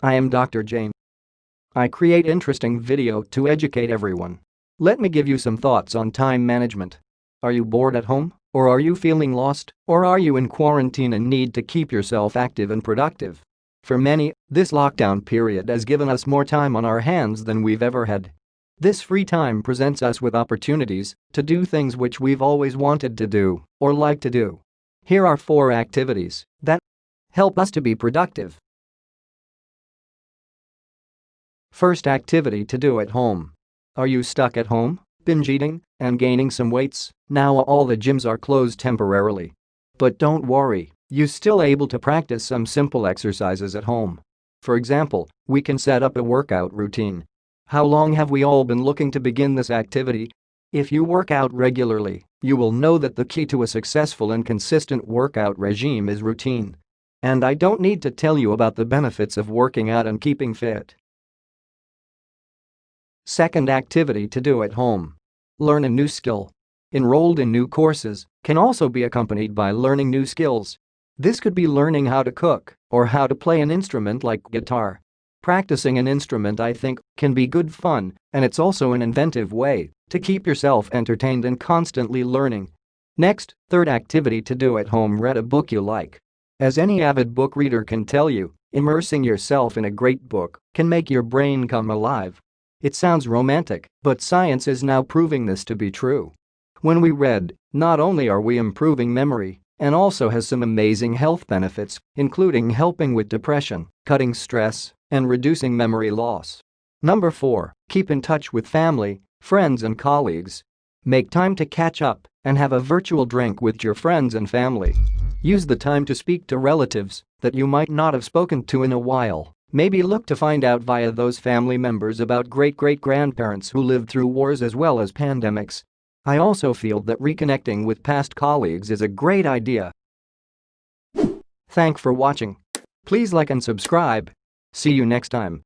I am Dr. Jane. I create interesting video to educate everyone. Let me give you some thoughts on time management. Are you bored at home? Or are you feeling lost? Or are you in quarantine and need to keep yourself active and productive? For many, this lockdown period has given us more time on our hands than we've ever had. This free time presents us with opportunities to do things which we've always wanted to do or like to do. Here are 4 activities that help us to be productive. First activity to do at home. Are you stuck at home, binge eating, and gaining some weights? Now all the gyms are closed temporarily. But don't worry, you're still able to practice some simple exercises at home. For example, we can set up a workout routine. How long have we all been looking to begin this activity? If you work out regularly, you will know that the key to a successful and consistent workout regime is routine. And I don't need to tell you about the benefits of working out and keeping fit. Second activity to do at home. Learn a new skill. Enrolled in new courses can also be accompanied by learning new skills. This could be learning how to cook or how to play an instrument like guitar. Practicing an instrument, I think, can be good fun, and it's also an inventive way to keep yourself entertained and constantly learning. Next, third activity to do at home. Read a book you like. As any avid book reader can tell you, immersing yourself in a great book can make your brain come alive. It sounds romantic, but science is now proving this to be true. When we read, not only are we improving memory, and also has some amazing health benefits, including helping with depression, cutting stress, and reducing memory loss. Number 4, keep in touch with family, friends and colleagues. Make time to catch up and have a virtual drink with your friends and family. Use the time to speak to relatives that you might not have spoken to in a while. Maybe look to find out via those family members about great-great-grandparents who lived through wars as well as pandemics. I also feel that reconnecting with past colleagues is a great idea. Thanks for watching. Please like and subscribe. See you next time.